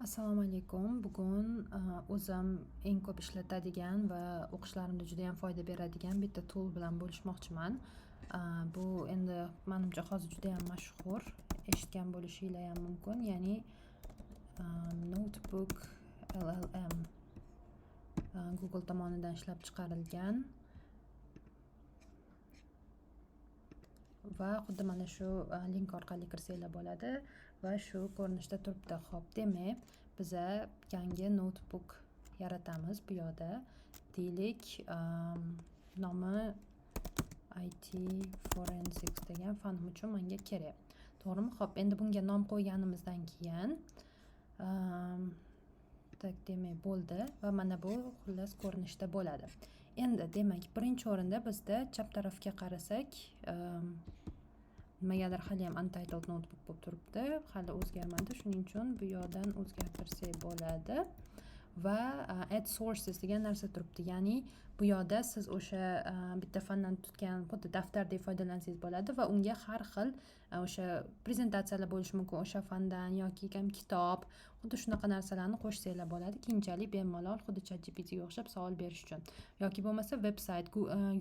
Assalomu alaykum. Bugun o'zim eng ko'p ishlatadigan va o'qishlarimda juda ham foyda beradigan bitta tool bilan bo'lishmoqchiman. Bu endi menimcha hozir juda ham mashhur, eshitgan bo'lishinglar ham mumkin. Ya'ni Notebook LLM Google tomonidan ishlab chiqarilgan va xuddi mana shu link orqali kirsanglar bo'ladi va shu ko'rinishda turibdi. Xo'p, demak, biza yangi notebook yaratamiz bu yoqda. Deylik, nomi IT Forensics degan fanim uchun menga kerak. To'g'rimi? Xo'p, endi bunga nom qo'yganimizdan keyin demak bo'ldi va mana bu xullas ko'rinishda bo'ladi. Endi demak, birinchi o'rinda bizda chap tarafga qarasak, nimagadir hali ham untitled notebook bo'lib turibdi, hali o'zgarmadi, shuning uchun bu yoqdan o'zgartirsak bo'ladi va add sources degan narsa turibdi. Ya'ni bu yoqda siz o'sha bitta fandan tutgan xuddi daftardek foydalansangiz bo'ladi va unga har xil o'sha prezentatsiyalar bo'lishi mumkin o'sha fandan yoki kitob, xuddi shunaqa narsalarni qo'shsanglar bo'ladi. Keyinchalik bemalol xuddi ChatGPTga o'xshab savol berish uchun yoki bo'lmasa veb-sayt,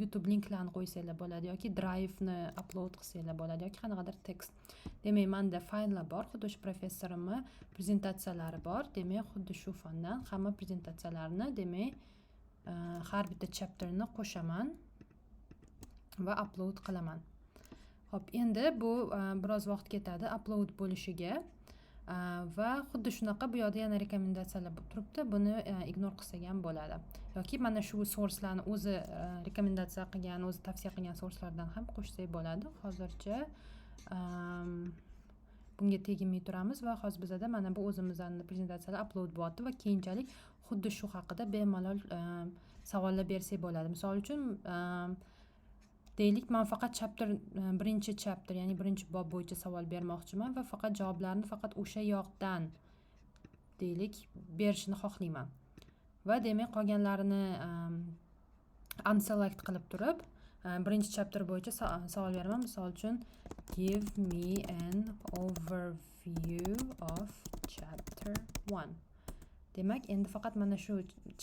YouTube linklarni qo'ysanglar bo'ladi yoki Drive'ni upload qilsanglar bo'ladi yoki qanaqadir tekst. Demak, menda fayllar bor, xuddi shu professorimni prezentatsiyalari bor. Demak, xuddi shu fandan hamma prezentatsiyalarni, demak, har bitta chapterni qo'shaman va upload qilaman. Xo'p, endi bu biroz vaqt ketadi upload bo'lishiga va xuddi shunaqa bu yoqda yana rekomendatsiyalar turibdi. Buni ignore qilsak ham bo'ladi. Yoki mana shu sourcelarni o'zi rekomendatsiya qilgan, o'zi tavsiya qilgan sourcelardan ham qo'shsak bo'ladi. Hozircha bunga tegmay turamiz va hozir bizada mana bu o'zimizning prezentatsiyalar upload bo'lyapti va keyinchalik xuddi shu haqida bemalol savollar bersak bo'ladi. Misol uchun deylik, men faqat birinchi chapter, ya'ni birinchi bob bo'yicha savol bermoqchiman va faqat javoblarni faqat o'sha yoqdan deylik berishni xohlayman. Va demak, qolganlarini unselect qilib turib, birinchi chapter bo'yicha savol beraman. Misol uchun, give me an overview of chapter 1. Demak, endi faqat mana shu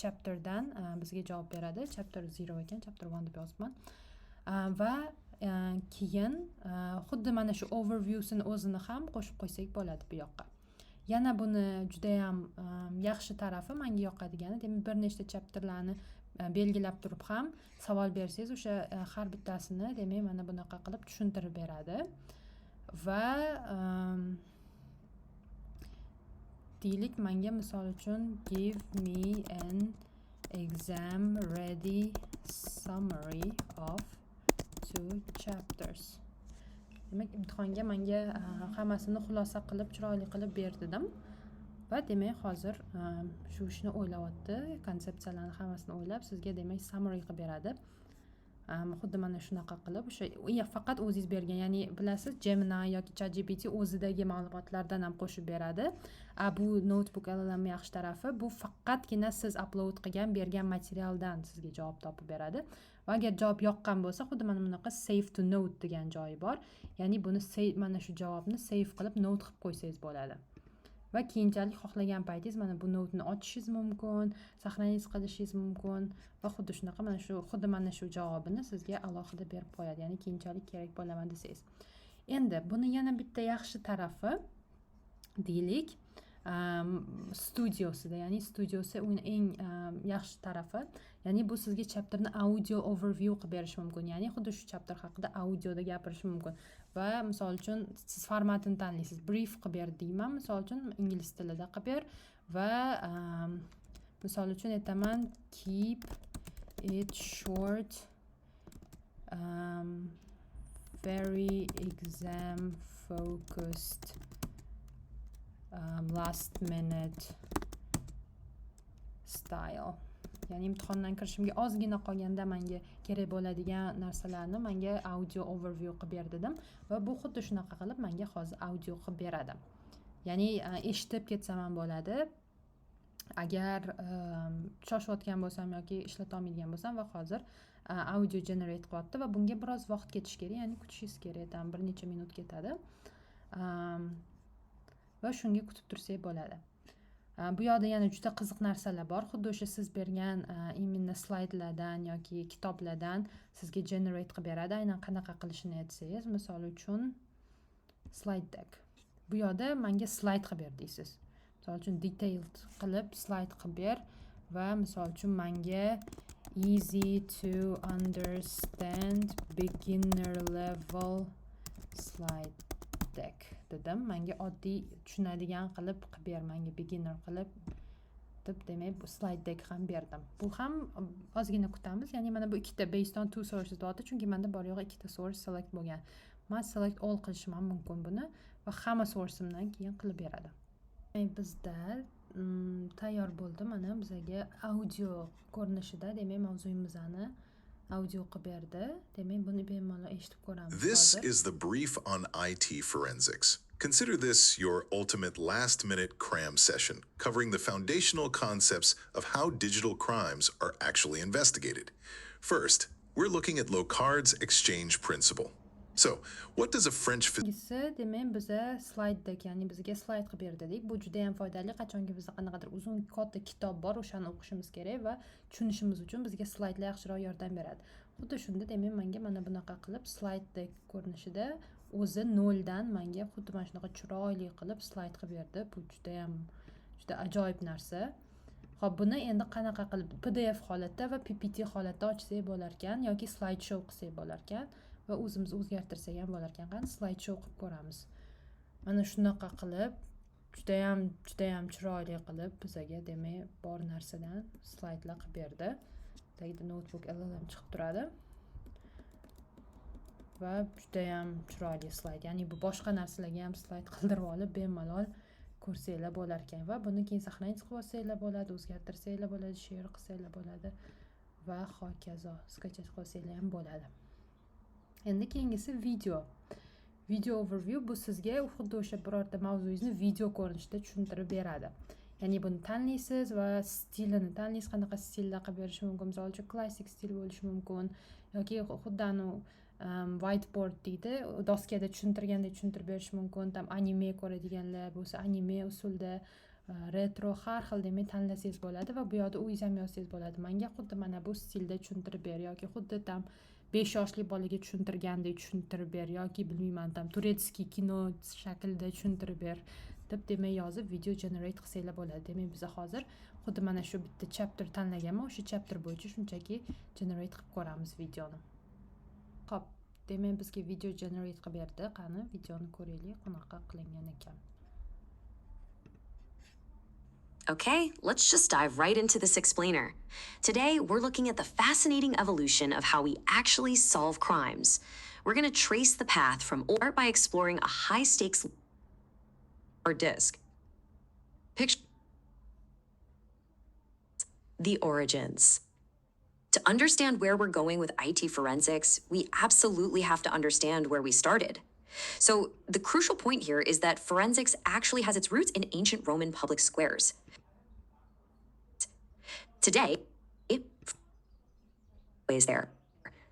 chapterdan bizga javob beradi. Chapter 0 ekan, chapter 1 deb yozibman. Va keyin xuddi mana shu overviewsini o'zini ham qo'shib qo'ysak bo'ladi bu yoqqa. Yana buni juda ham yaxshi tarafi, menga yoqadigani, demak, bir nechta chapterlarni belgilab turib ham savol bersangiz, o'sha har bittasini, demak, mana bunaqa qilib tushuntirib beradi. Va deylik, menga misol uchun give me an exam ready summary of 2 chapters. Demak, imtihonga menga hammasini xulosa qilib, chiroyli qilib ber dedim. Va demak, hozir shu ishni o'ylayapti, konsepsiyalarni hammasini o'ylab sizga demak summary qilib beradi. Xuddi mana shunaqa qilib, o'sha faqat o'zingiz bergan, ya'ni bilasiz, Gemini yoki ChatGPT o'zidagi ma'lumotlardan ham qo'shib beradi. Bu notebook LLM yaxshi tarafi, bu faqatgina siz upload qilgan, bergan materialdan sizga javob topib beradi. Va agar javob yoqqan bo'lsa, xuddi mana bunaqa save to note degan joyi bor. Ya'ni buni mana shu javobni save qilib note qilib qo'ysangiz bo'ladi. Va keyinchalik xohlagan paytingiz mana bu notni ochishingiz mumkin, saqlaningiz qilishingiz mumkin va xuddi shunaqa mana shu javobini sizga alohida berib qo'yadi. Ya'ni keyinchalik kerak bo'laman desangiz. Endi buni yana bitta yaxshi tarafi deylik, studiosida, ya'ni studiosi eng yaxshi tarafi, ya'ni bu sizga chapterni audio overview qilib berishi mumkin. Ya'ni xuddi shu chapter haqida audioda gapirishi mumkin. Va misol uchun siz formatini tanlaysiz. Brief qilib ber deyman, misol uchun ingliz tilida qilib ber va misol uchun aytaman, keep it short, very exam focused, last minute style. Ya'ni imtihondan kirishimga ozgina qolganda menga kerak bo'ladigan narsalarni menga audio overview qilib ber dedim va bu xuddi shunaqa qilib menga hozir audio qilib beradi. Ya'ni eshitib ketsam ham bo'ladi. Agar shoshayotgan bo'lsam yoki ishlata olmaydigan bo'lsam va hozir audio generate qilyapti va bunga biroz vaqt ketish kerak, ya'ni kutishingiz kerak, tam bir necha minut ketadi. Va shunga kutib tursak bo'ladi. Bu yoqda yana juda qiziq narsalar bor. Xuddi o'sha siz bergan imенно slaydlardan yoki kitoblardan sizga generate qilib beradi. Aynan qanaqa qilishini aytsangiz, misol uchun slide deck. Bu yoqda menga slayd qilib ber deysiz. Misol uchun detailed qilib slayd qilib ber va misol uchun menga easy to understand beginner level slide deck dedim. Menga oddiy tushunadigan qilib ber, menga beginner qilib deb demak bu slide deck ham berdim. Bu ham ozgina kutamiz. Ya'ni mana bu ikkita based on two sources deyapti, chunki menda bor yo'g'i ikkita source select bo'lgan. Men select all qilishim ham mumkin buni va hamma sourceimdan keyin qilib beradi. Bizda tayyor bo'ldi. Mana bizga audio ko'rinishida demak mavzuyimizni audio qilib berdi. Demak buni bemalol eshitib ko'ramiz. This is the brief on IT forensics. Consider this your ultimate last-minute cram session, covering the foundational concepts of how digital crimes are actually investigated. First, we're looking at Locard's exchange principle. So, what does a French demak biza slide deck, ya'ni bizga slide qilib berdi dedik. Bu juda ham foydali. Qachonki bizda qanaqadir uzun katta kitob bor, o'shani o'qishimiz kerak va tushunishimiz uchun bizga slaydlar yaxshiroq yordam beradi. Xuddi shunda demak menga mana bunaqa qilib slide deck ko'rinishida o'zi noldan menga xuddi mana shunaqa chiroyli qilib slayd qilib berdi. Bu juda ajoyib narsa. Xo'p, buni endi qanaqa qilib PDF holatda va PPT holatda ochsak bo'lar ekan yoki slide show qilsak bo'lar ekan va o'zimiz o'zgartirsak ham bo'lar ekan. Qani slide show qilib ko'ramiz. Mana shunaqa qilib juda ham chiroyli qilib bizga demak bor narsadan slaydlar qilib berdi. Tagida notebook LLM chiqib turadi. Va juda ham chiroyli slayd. Ya'ni bu boshqa narsalarga ham slayd qildirib olib bemalol ko'rsanglar bo'lar ekan va buni keyin saqlanib qilib olsanglar bo'ladi, o'zgartirsanglar bo'ladi, share qilsanglar bo'ladi va hokazo sketch qilsanglar ham bo'ladi. Endi keyingisi video. Video overview bu sizga xuddi o'sha birorta mavzuyingizni video ko'rinishida tushuntirib beradi. Ya'ni buni tanlaysiz va stilini tanlaysiz, qanaqa stilda qilib berish mumkin. Misol uchun klassik stil bo'lishi mumkin yoki xuddi whiteboard deydi, doskada tushuntirgandek tushuntirib berish mumkin. Tam anime ko'radiganlar bo'lsa anime usulda, retro har xil demak tanlasangiz bo'ladi va bu yoqda o'zingiz ham yozsangiz bo'ladi. Menga xuddi mana bu stilda tushuntirib ber yoki xuddi tam 5 yoshli bolaga tushuntirgandek tushuntirib ber yoki bilmayman tam turetskiy kino shaklida tushuntirib ber deb demak yozib video generate qilsanglar bo'ladi. Demak biz hozir xuddi mana shu bitta chapter tanlaganman, o'sha chapter bo'yicha shunchaki generate qilib ko'ramiz videoni. Xo'p, demak bizga video generate qilib berdi. Qani videoni ko'raylik, qanaqa qilingan ekan. Okay, let's just dive right into this explainer. Today, we're looking at the fascinating evolution of how we actually solve crimes. We're going to trace the path from or by exploring a high-stakes or disk. Picture the origins. To understand where we're going with IT forensics, we absolutely have to understand where we started. So the crucial point here is that forensics actually has its roots in ancient Roman public squares. Today, it is there.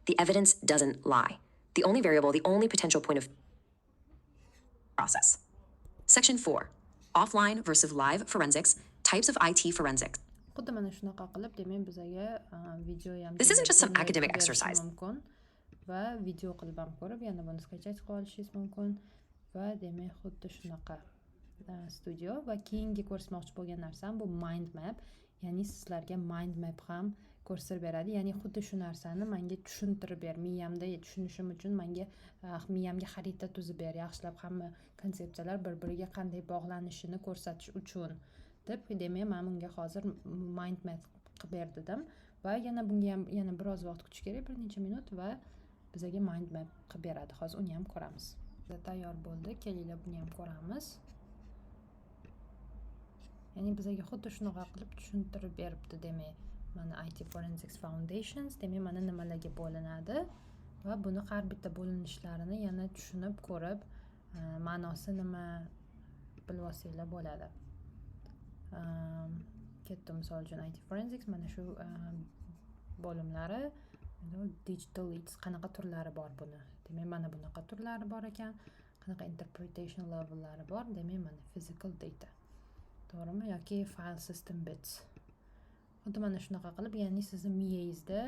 The evidence doesn't lie. The only variable, the only potential point of process. Section 4, offline versus live forensics, types of IT forensics. Xuddi mana shunaqa qilib demak bizga video ham This isn't just some academic exercise. Va video qilib ham ko'rib, yana buni sketch qilib olishingiz mumkin va demak xuddi shunaqa studio va keyingi ko'rsatmoqchi bo'lgan narsam bu mind map, ya'ni sizlarga mind map ham ko'rsatib beradi. Ya'ni xuddi shu narsani menga tushuntirib ber, miyamda tushunishim uchun menga miyamga xarita tuzib ber, yaxshilab hamma konsepsiyalar bir-biriga qanday bog'lanishini ko'rsatish uchun deb demak men bunga hozir mind map qilib berdim va bunga ham yana biroz vaqt kutish kerak, bir necha minut va bizga mind map qilib beradi. Hozir uni ham ko'ramiz. Tayyor bo'ldi. Kelinglar buni ham ko'ramiz. Ya'ni bizga xuddi shunaqa qilib tushuntirib beribdi demak. Mana IT Forensics Foundations demak mana nimalarga bo'linadi va buni har bitta bo'linishlarini yana tushunib ko'rib, ma'nosi nima bilib olsanglar bo'ladi. Ketdim misol uchun IT Forensics mana shu bo'limlari, digital leads qanaqa turlari bor buni. Demak mana bunaqa turlari bor ekan, qanaqa interpretation levellari bor, demak mana physical data. to'g'rimi, yoki file system bits. Xuddi mana shunaqa qilib, ya'ni sizni miyangizda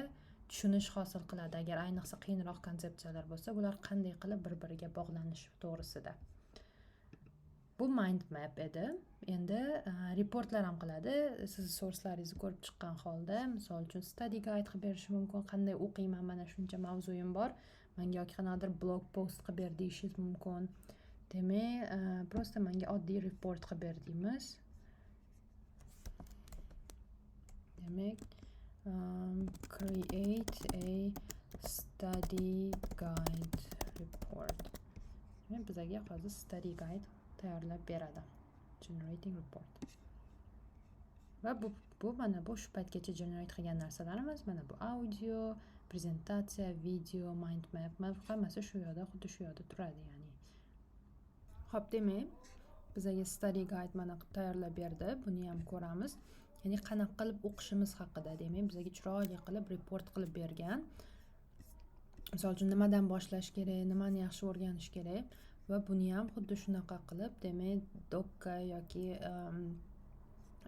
tushunish hosil qiladi. Agar ayniqsa qiyinroq konsepsiyalar bo'lsa, bular qanday qilib bir-biriga bog'lanishi to'g'risida. Bu mind map edi. Endi reportlar ham qiladi. Siz sourcelaringizni ko'rib chiqqan holda, misol uchun study guide qilib berishi mumkin. Qanday o'qiyman, mana shuncha mavzuyim bor. Menga yoki qanaqadir blog post qilib ber deyishingiz mumkin. Demak, prosta menga oddiy report qilib ber deymiz. Demak, create a study guide report. Demak, bizga hozir study guide tayyorlab beradi. Generating report. Va bu mana bu shu paytgacha generate qilgan narsalarimiz. Mana bu audio, prezentatsiya, video, mind map, hammasi shu yerda, xuddi shu yerda turadi, ya'ni. Xo'p, demak, bizga study guide mana tayyorlab berdi. Buni ham ko'ramiz. Ya'ni qanaqa qilib o'qishimiz haqida, demak, bizga chiroyli qilib report qilib bergan. Misol uchun nimadan boshlash kerak, nimani yaxshi o'rganish kerak va buni ham xuddi shunaqa qilib, demak, Docker yoki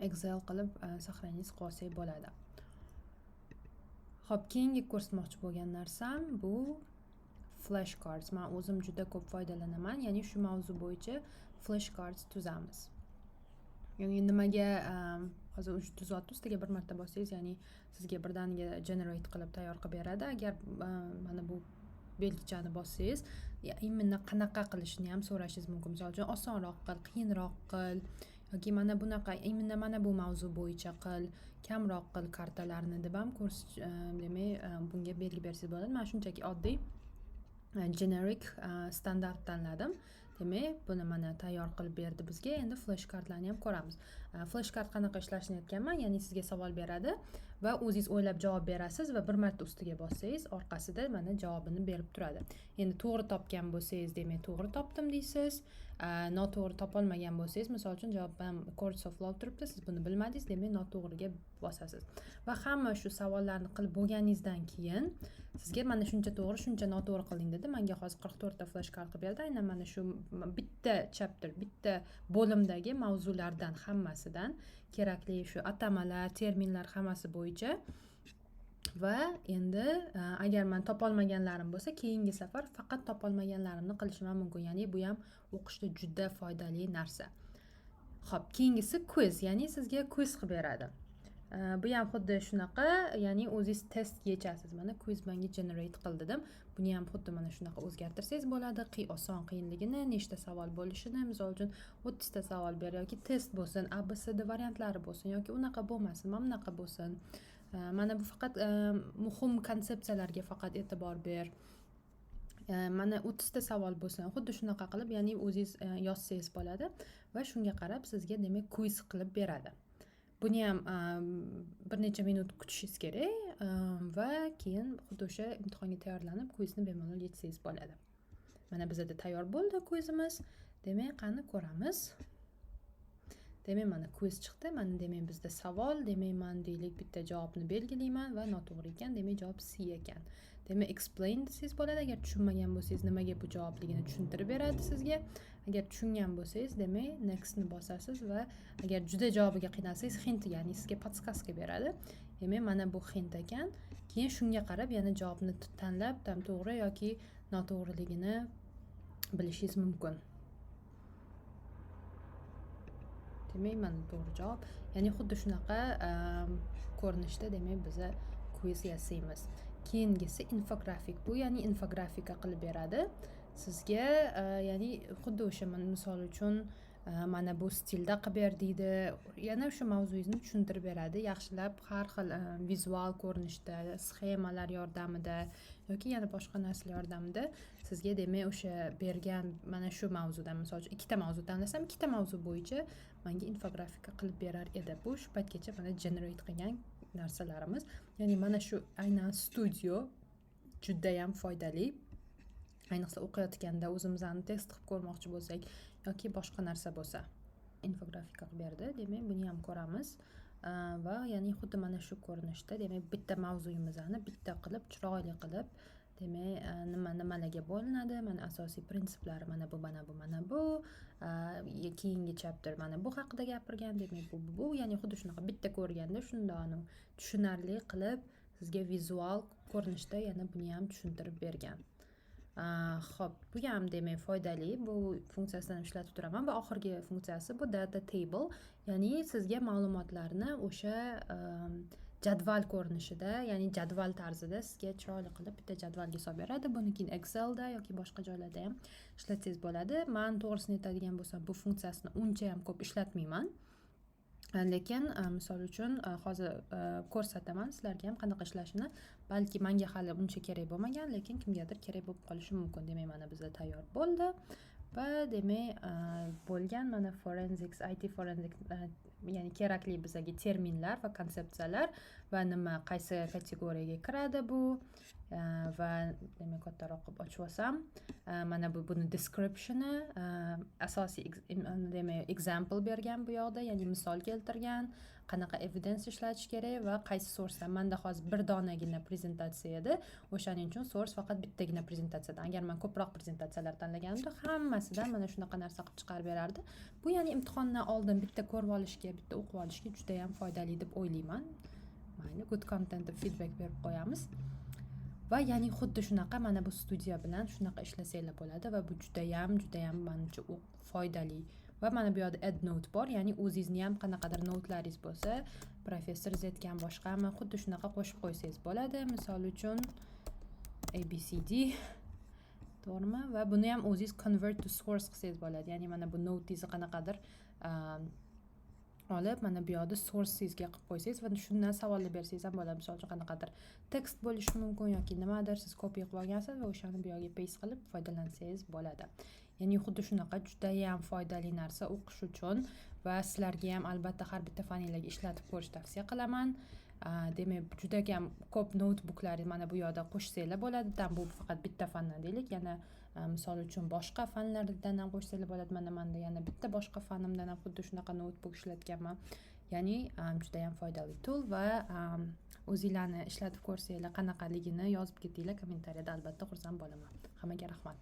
Excel qilib saqlangiz qolsak bo'ladi. Xo'p, keyingi ko'rsatmoqchi bo'lgan narsam bu flashcards. Men o'zim juda ko'p foydalanaman, ya'ni shu mavzu bo'yicha flashcards tuzamiz. Ya'ni nimaga hozir 330 taga bir marta bossangiz, ya'ni sizga birdaniga generate qilib tayyor qilib beradi. Agar mana bu belgichani bossangiz, imminni qanaqa qilishni ham so'rashingiz mumkin. Misol uchun osonroq qil, qiyinroq qil yoki mana bunaqa, imminni mana bu mavzu bo'yicha qil, kamroq qil kartalarni deb ham demak, bunga belgi bersangiz bo'ladi. Men shunchaki oddiy generic standart tanladim. Demak, buni mana tayyor qilib berdi bizga. Endi flashcardlarni ham ko'ramiz. Flashcard qanaqa ishlashini aytganman, ya'ni sizga savol beradi va o'zingiz o'ylab javob berasiz va bir marta ustiga bossangiz, orqasida mana javobini berib turadi. Endi to'g'ri topgan bo'lsangiz, demak, to'g'ri topdim deysiz. Noto'g'ri topolmagan bo'lsangiz, misol uchun javobim course of law turibdi, siz buni bilmadingiz, demak, noto'g'riga bosasiz. Va hamma shu savollarni qilib bo'lganingizdan keyin sizga mana shuncha to'g'ri, shuncha noto'g'ri qilding dedi. Menga hozir 44 ta flashcard qilib berdi. Aynan mana shu bitta chapter, bitta bo'limdagi mavzulardan hammasidan kerakli shu atamalar, terminlar hammasi bo'yicha. Va endi agar men topolmaganlarim bo'lsa, keyingi safar faqat topolmaganlarimni qilishim mumkin. Ya'ni bu ham o'qishda juda foydali narsa. Xo'p, keyingisi quiz, ya'ni sizga quiz qilib beradi. Bu ham xuddi shunaqa, ya'ni o'zingiz test yechasiz. Mana quiz menga generate qil dedim. Buni ham xuddi mana shunaqa o'zgartirsangiz bo'ladi. Oson qiyinligini, nechta savol bo'lishini, misol uchun 30 ta savol ber yoki test bo'lsin, ABCD variantlari bo'lsin yoki unaqa bo'lmasin, mana bunaqa bo'lsin. Mana bu faqat muhim konsepsiyalarga faqat e'tibor ber. Mana 30 ta savol bo'lsin. Xuddi shunaqa qilib, ya'ni o'zingiz yozsangiz bo'ladi va shunga qarab sizga demak quiz qilib beradi. Buni ham bir necha minut kutishingiz kerak va keyin xuddi o'sha imtihonga tayyorlanib quizni bemalol yechsangiz bo'ladi. Mana bizda tayyor bo'ldi quizimiz. Demak, qani ko'ramiz. Demak, mana quiz chiqdi. Mana demak bizda savol, demak, men deylik bitta javobni belgilayman va noto'g'ri ekan, demak javob C ekan. Demak, explain desangiz bo'ladi. Agar tushunmagan bo'lsangiz, nimaga bu javobligini tushuntirib beradi sizga. Agar tushungan bo'lsangiz, demak, next ni bosasiz va agar juda javobiga qiynalsangiz, hint, ya'ni sizga podskaska beradi. Demak, mana bu hint ekan. Keyin shunga qarab yana javobni tanlab, tam to'g'ri yoki noto'g'riligini bilishingiz mumkin. Demak, mana to'g'ri javob. Ya'ni xuddi shunaqa ko'rinishda demak biz quiz yasaymiz. Keyingisi infografik. Bu ya'ni infografika qilib beradi sizga, ya'ni xuddi o'sha misol uchun mana bu stilda qilib ber deydi. Yana o'sha mavzuyingizni tushuntirib beradi, yaxshilab har xil vizual ko'rinishda, sxemalar yordamida yoki yana boshqa narsalar yordamida sizga demak o'sha bergan mana shu mavzudan, misol uchun ikkita mavzu tanlasam, ikkita mavzu bo'yicha menga infografika qilib berar edi. Bu shu paytgacha mana generate qilgan narsalarimiz. Ya'ni mana shu aynan studio juda ham foydali. Ayniqsa o'qiyotganda o'zimizni test qilib ko'rmoqchi bo'lsak yoki boshqa narsa bo'lsa. Infografika qilib berdi. Demak, buni ham ko'ramiz. Va ya'ni xuddi mana shu ko'rinishda, demak, bitta mavzuyimizni bitta qilib, chiroyli qilib demak nimalarga bo'linadi, mana asosiy prinsiplari mana bu keyingi chapter mana bu haqida gapirgan, demak bu ya'ni xuddi shunaqa bitta ko'rganda shundoq tushunarli qilib sizga vizual ko'rinishda yana buni ham tushuntirib bergan. Xo'p, bu ham demak foydali. Bu funksiyasini ishlatib turaman va oxirgi funksiyasi bu data table, ya'ni sizga ma'lumotlarni o'sha jadval ko'rinishida, ya'ni jadval tarzida sizga chiroyli qilib bitta jadvalga solib beradi. Buni keyin Excelda yoki boshqa joylarda ham ishlatsangiz bo'ladi. Men to'g'risini aytadigan bo'lsam, bu funksiyasini uncha ham ko'p ishlatmayman. Lekin misol uchun hozir ko'rsataman sizlarga ham qanaqa ishlashini. Balki menga hali uncha kerak bo'lmagan, lekin kimgadir kerak bo'lib qolishi mumkin. Demak, mana bizda tayyor bo'ldi. Va demak bo'lgan mana forensics, IT forensic, ya'ni kerakli bizga terminlar va konsepsiyalar va qaysi kategoriyaga kiradi bu va demak kattaroq qilib ochib olsam, mana buni descriptioni, asosiy demak example bergan bu yoqda, ya'ni misol keltirgan, qanaqa evidence ishlatish kerak va qaysi sourcedan. Menda hozir bir donagina prezentatsiya edi, o'shaning uchun source faqat bittagina prezentatsiyadan. Agar men ko'proq prezentatsiyalar tanlaganimda hammasidan mana shunaqa narsa qilib chiqarib berardi. Bu ya'ni imtihondan oldin bitta ko'rib olishga, bitta o'qib olishga juda ham foydali deb o'ylayman. Mayli, good content deb feedback berib qo'yamiz. Va ya'ni xuddi shunaqa mana bu studiya bilan shunaqa ishlasanglar bo'ladi va bu juda ham menimcha foydali. Va mana bu yerda add note bor, ya'ni o'zingizni ham qanaqadir notlaringiz bo'lsa, professor aytgan boshqami, xuddi shunaqa qo'shib qo'ysangiz bo'ladi. Misol uchun ABCD, to'g'rimi? Va buni ham o'zingiz convert to source qilsangiz bo'ladi. Ya'ni mana bu notingizni qanaqadir olib, mana bu yerda sourcesingizga qilib qo'ysangiz va shundan savollar bersangiz ham bo'ladi. Misol uchun qanaqadir tekst bo'lishi mumkin yoki nimadir siz copy qilib olgansiz va o'shani bu yerga paste qilib foydalansangiz bo'ladi. Ya'ni xuddi shunaqa juda ham foydali narsa o'qish uchun va sizlarga ham albatta har bitta faninglarga ishlatib ko'rish tavsiya qilaman. Demak, juda ham ko'p notebooklar mana bu yerda qo'shsanglar bo'ladi. Bu faqat bitta fandan deylik, yana misol uchun boshqa fanlardan ham qo'shsanglar bo'ladi. Menda yana bitta boshqa fanimdan ham xuddi shunaqa notebook ishlatganman. Ya'ni juda ham foydali tool va o'zinglarni ishlatib ko'rsanglar qanaqaligini yozib ketinglar kommentariyada, albatta xursand bo'laman. Hammaga rahmat.